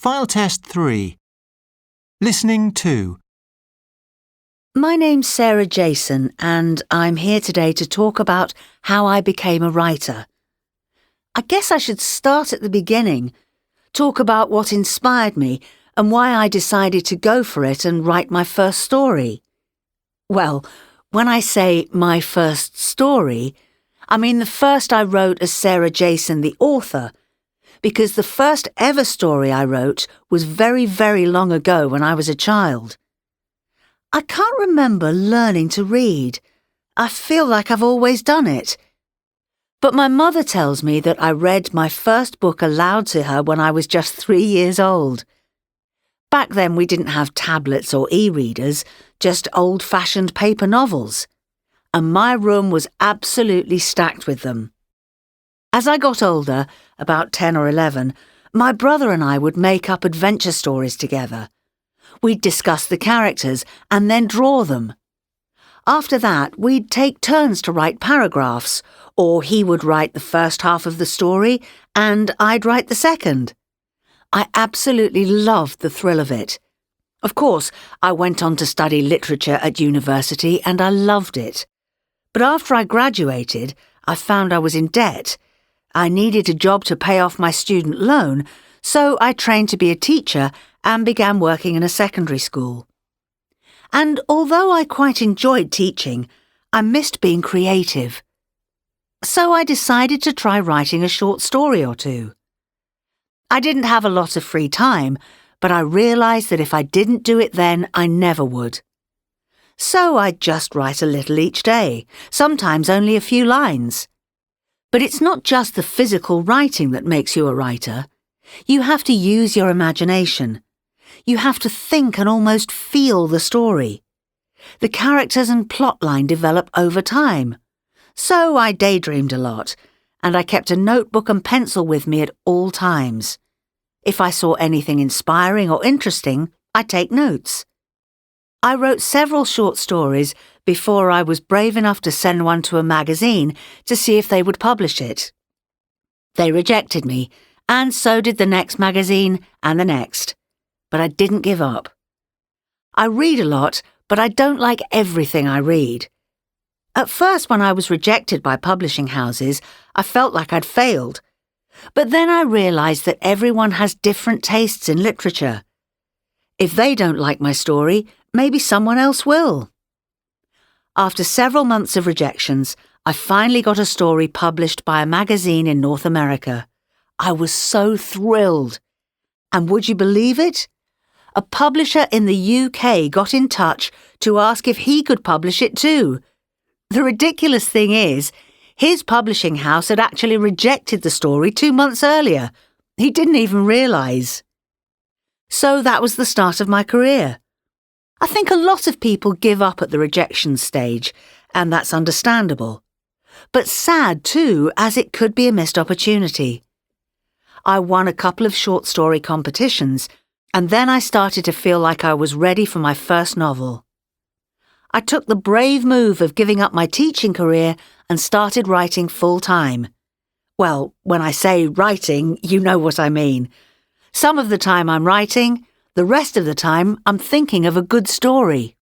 File Test 3. Listening 2. My name's Sarah Jason, and I'm here today to talk about how I became a writer. I guess I should start at the beginning, talk about what inspired me and why I decided to go for it and write my first story. Well, when I say my first story, I mean the first I wrote as Sarah Jason, the author, because the first ever story I wrote was very, very long ago when I was a child. I can't remember learning to read. I feel like I've always done it. But my mother tells me that I read my first book aloud to her when I was just 3 years old. Back then we didn't have tablets or e-readers, just old-fashioned paper novels. And my room was absolutely stacked with them. As I got older, about 10 or 11, my brother and I would make up adventure stories together. We'd discuss the characters and then draw them. After that, we'd take turns to write paragraphs, or he would write the first half of the story and I'd write the second. I absolutely loved the thrill of it. Of course, I went on to study literature at university and I loved it. But after I graduated, I found I was in debt. I needed a job to pay off my student loan, so I trained to be a teacher and began working in a secondary school. And although I quite enjoyed teaching, I missed being creative. So I decided to try writing a short story or two. I didn't have a lot of free time, but I realised that if I didn't do it then, I never would. So I'd just write a little each day, sometimes only a few lines. But it's not just the physical writing that makes you a writer. You have to use your imagination. You have to think and almost feel the story. The characters and plotline develop over time. So I daydreamed a lot, and I kept a notebook and pencil with me at all times. If I saw anything inspiring or interesting, I'd take notes. I wrote several short stories before I was brave enough to send one to a magazine to see if they would publish it. They rejected me, and so did the next magazine and the next. But I didn't give up. I read a lot, but I don't like everything I read. At first, when I was rejected by publishing houses, I felt like I'd failed. But then I realised that everyone has different tastes in literature. If they don't like my story, maybe someone else will. After several months of rejections, I finally got a story published by a magazine in North America. I was so thrilled. And would you believe it? A publisher in the UK got in touch to ask if he could publish it too. The ridiculous thing is, his publishing house had actually rejected the story 2 months earlier. He didn't even realise. So that was the start of my career. I think a lot of people give up at the rejection stage, and that's understandable. But sad too, as it could be a missed opportunity. I won a couple of short story competitions, and then I started to feel like I was ready for my first novel. I took the brave move of giving up my teaching career and started writing full-time. Well, when I say writing, you know what I mean. Some of the time I'm writing, the rest of the time I'm thinking of a good story.